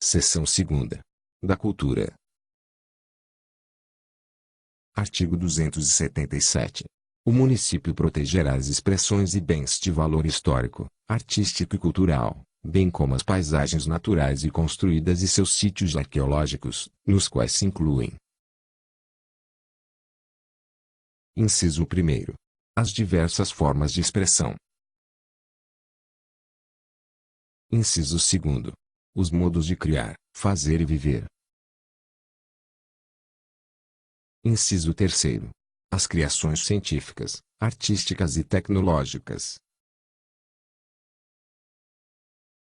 Seção 2ª. Da Cultura. Artigo 277. O município protegerá as expressões e bens de valor histórico, artístico e cultural, bem como as paisagens naturais e construídas e seus sítios arqueológicos, nos quais se incluem. Inciso 1º. As diversas formas de expressão. Inciso 2º. Os modos de criar, fazer e viver. Inciso 3º. As criações científicas, artísticas e tecnológicas.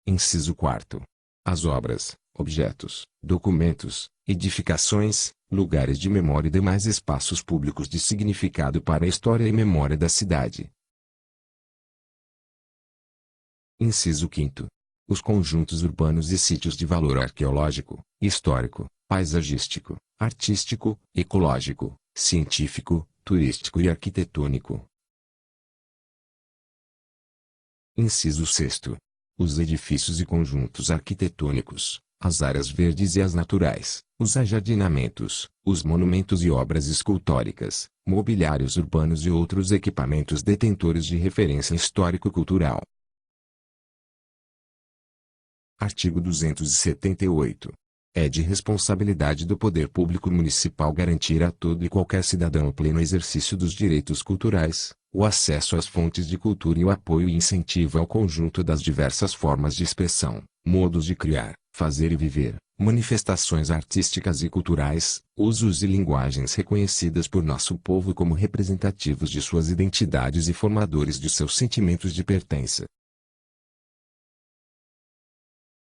Inciso 4º. As obras, objetos, documentos, edificações, lugares de memória e demais espaços públicos de significado para a história e memória da cidade. Inciso 5º. Os conjuntos urbanos e sítios de valor arqueológico, histórico, paisagístico, artístico, ecológico, científico, turístico e arquitetônico. Inciso 6º. Os edifícios e conjuntos arquitetônicos, as áreas verdes e as naturais, os ajardinamentos, os monumentos e obras escultóricas, mobiliários urbanos e outros equipamentos detentores de referência histórico-cultural. Artigo 278. É de responsabilidade do poder público municipal garantir a todo e qualquer cidadão o pleno exercício dos direitos culturais, o acesso às fontes de cultura e o apoio e incentivo ao conjunto das diversas formas de expressão, modos de criar, fazer e viver, manifestações artísticas e culturais, usos e linguagens reconhecidas por nosso povo como representativos de suas identidades e formadores de seus sentimentos de pertença.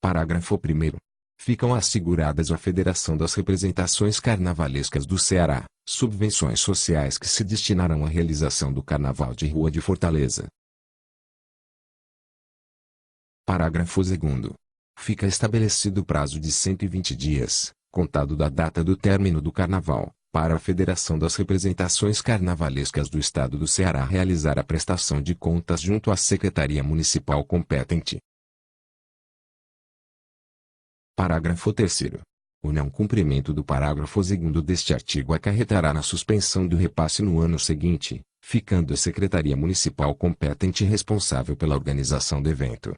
Parágrafo 1º. Ficam asseguradas à Federação das Representações Carnavalescas do Ceará, subvenções sociais que se destinarão à realização do Carnaval de Rua de Fortaleza. Parágrafo 2º. Fica estabelecido prazo de 120 dias, contado da data do término do Carnaval, para a Federação das Representações Carnavalescas do Estado do Ceará realizar a prestação de contas junto à Secretaria Municipal competente. Parágrafo 3º. O não cumprimento do parágrafo 2º deste artigo acarretará na suspensão do repasse no ano seguinte, ficando a Secretaria Municipal competente responsável pela organização do evento.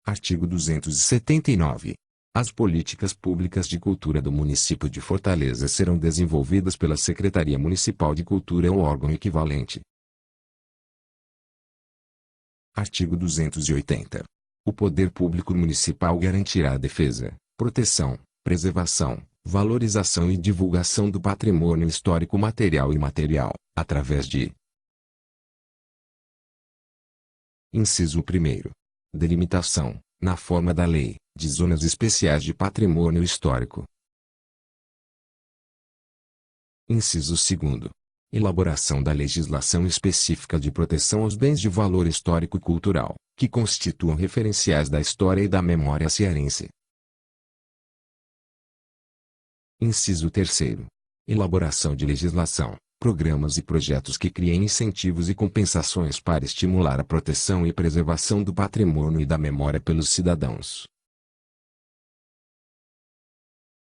Artigo 279. As políticas públicas de cultura do município de Fortaleza serão desenvolvidas pela Secretaria Municipal de Cultura ou órgão equivalente. Artigo 280. O poder público municipal garantirá a defesa, proteção, preservação, valorização e divulgação do patrimônio histórico material e imaterial, através de: Inciso 1º. Delimitação, na forma da lei, de zonas especiais de patrimônio histórico. Inciso 2º. Elaboração da legislação específica de proteção aos bens de valor histórico e cultural, que constituam referenciais da história e da memória cearense. Inciso 3º. Elaboração de legislação, programas e projetos que criem incentivos e compensações para estimular a proteção e preservação do patrimônio e da memória pelos cidadãos.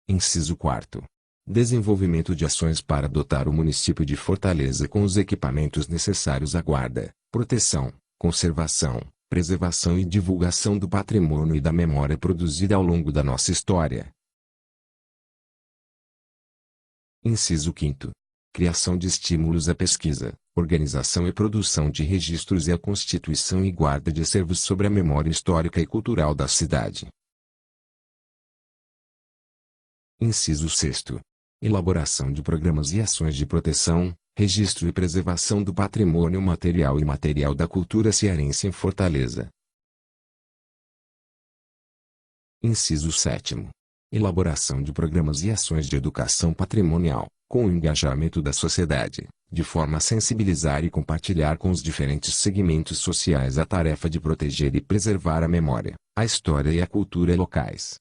Inciso 4º. Desenvolvimento de ações para dotar o município de Fortaleza com os equipamentos necessários à guarda, proteção, conservação, preservação e divulgação do patrimônio e da memória produzida ao longo da nossa história. Inciso 5º. Criação de estímulos à pesquisa, organização e produção de registros e a constituição e guarda de acervos sobre a memória histórica e cultural da cidade. Inciso 6º. Elaboração de programas e ações de proteção, registro e preservação do patrimônio material e imaterial da cultura cearense em Fortaleza. Inciso 7º. Elaboração de programas e ações de educação patrimonial, com o engajamento da sociedade, de forma a sensibilizar e compartilhar com os diferentes segmentos sociais a tarefa de proteger e preservar a memória, a história e a cultura locais.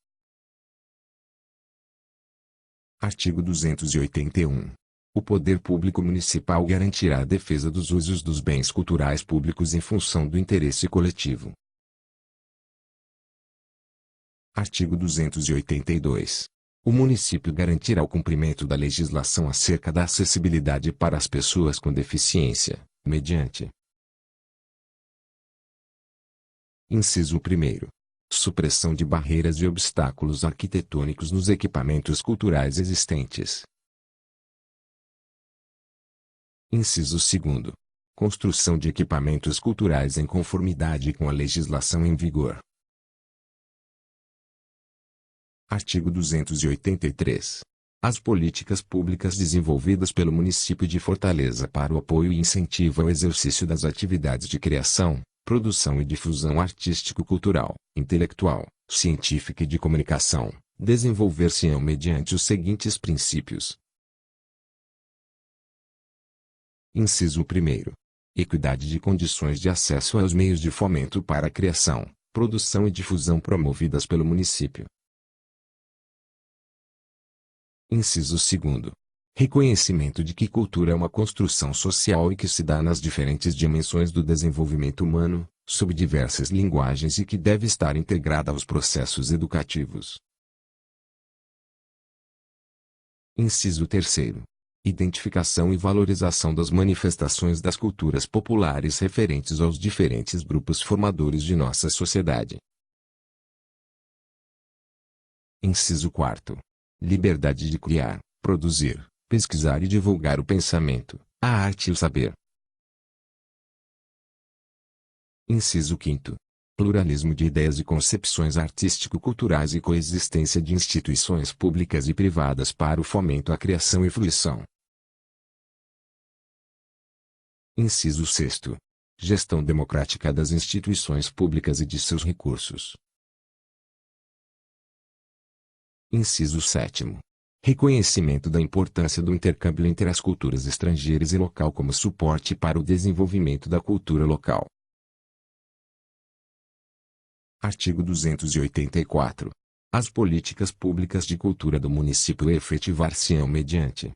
Artigo 281. O poder público municipal garantirá a defesa dos usos dos bens culturais públicos em função do interesse coletivo. Artigo 282. O município garantirá o cumprimento da legislação acerca da acessibilidade para as pessoas com deficiência, mediante: Inciso 1º. Supressão de barreiras e obstáculos arquitetônicos nos equipamentos culturais existentes. Inciso 2º. Construção de equipamentos culturais em conformidade com a legislação em vigor. Artigo 283. As políticas públicas desenvolvidas pelo município de Fortaleza para o apoio e incentivo ao exercício das atividades de criação, produção e difusão artístico-cultural, intelectual, científica e de comunicação, desenvolver-se-ão mediante os seguintes princípios. Inciso 1º. Equidade de condições de acesso aos meios de fomento para a criação, produção e difusão promovidas pelo município. Inciso 2º. Reconhecimento de que cultura é uma construção social e que se dá nas diferentes dimensões do desenvolvimento humano, sob diversas linguagens e que deve estar integrada aos processos educativos. Inciso 3º. Identificação e valorização das manifestações das culturas populares referentes aos diferentes grupos formadores de nossa sociedade. Inciso 4º. Liberdade de criar, produzir, pesquisar e divulgar o pensamento, a arte e o saber. Inciso 5º. Pluralismo de ideias e concepções artístico-culturais e coexistência de instituições públicas e privadas para o fomento à criação e fruição. Inciso 6º. Gestão democrática das instituições públicas e de seus recursos. Inciso 7º. Reconhecimento da importância do intercâmbio entre as culturas estrangeiras e local como suporte para o desenvolvimento da cultura local. Artigo 284. As políticas públicas de cultura do município efetivar-se-ão mediante: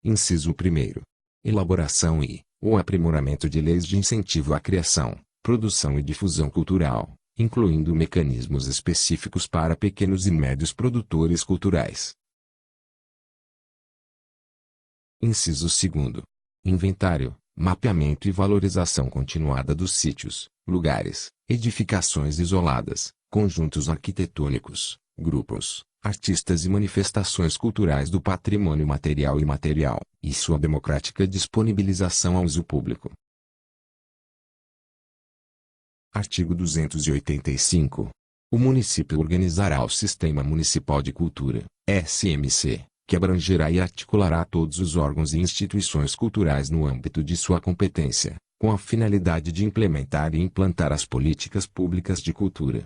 Inciso 1º. Elaboração ou aprimoramento de leis de incentivo à criação, produção e difusão cultural, incluindo mecanismos específicos para pequenos e médios produtores culturais. Inciso 2º. Inventário, mapeamento e valorização continuada dos sítios, lugares, edificações isoladas, conjuntos arquitetônicos, grupos, artistas e manifestações culturais do patrimônio material e imaterial, e sua democrática disponibilização ao uso público. Artigo 285. O município organizará o Sistema Municipal de Cultura, SMC, que abrangerá e articulará todos os órgãos e instituições culturais no âmbito de sua competência, com a finalidade de implementar e implantar as políticas públicas de cultura.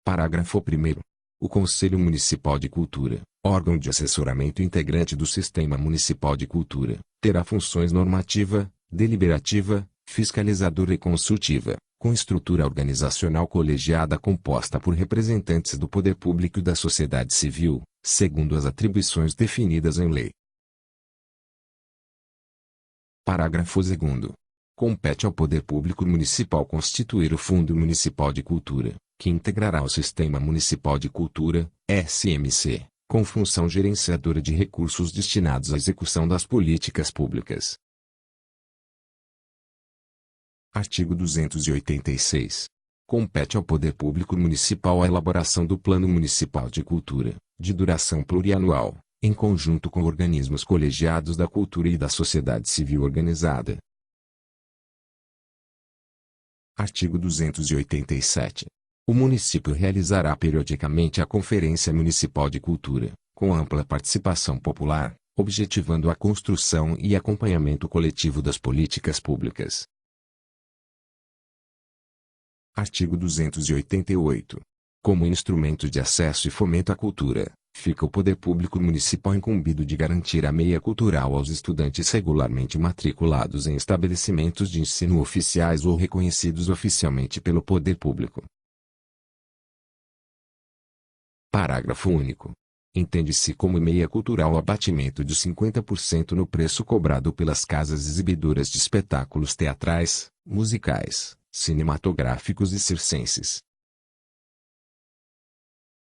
Parágrafo 1º. O Conselho Municipal de Cultura, órgão de assessoramento integrante do Sistema Municipal de Cultura, terá funções normativa, deliberativa, fiscalizadora e consultiva, com estrutura organizacional colegiada composta por representantes do poder público e da sociedade civil, segundo as atribuições definidas em lei. Parágrafo 2º. Compete ao poder público municipal constituir o Fundo Municipal de Cultura, que integrará o Sistema Municipal de Cultura, SMC, com função gerenciadora de recursos destinados à execução das políticas públicas. Artigo 286. Compete ao poder público municipal a elaboração do Plano Municipal de Cultura, de duração plurianual, em conjunto com organismos colegiados da cultura e da sociedade civil organizada. Artigo 287. O município realizará periodicamente a Conferência Municipal de Cultura, com ampla participação popular, objetivando a construção e acompanhamento coletivo das políticas públicas. Artigo 288. Como instrumento de acesso e fomento à cultura, fica o poder público municipal incumbido de garantir a meia cultural aos estudantes regularmente matriculados em estabelecimentos de ensino oficiais ou reconhecidos oficialmente pelo poder público. Parágrafo único. Entende-se como meia cultural o abatimento de 50% no preço cobrado pelas casas exibidoras de espetáculos teatrais, musicais, cinematográficos e circenses.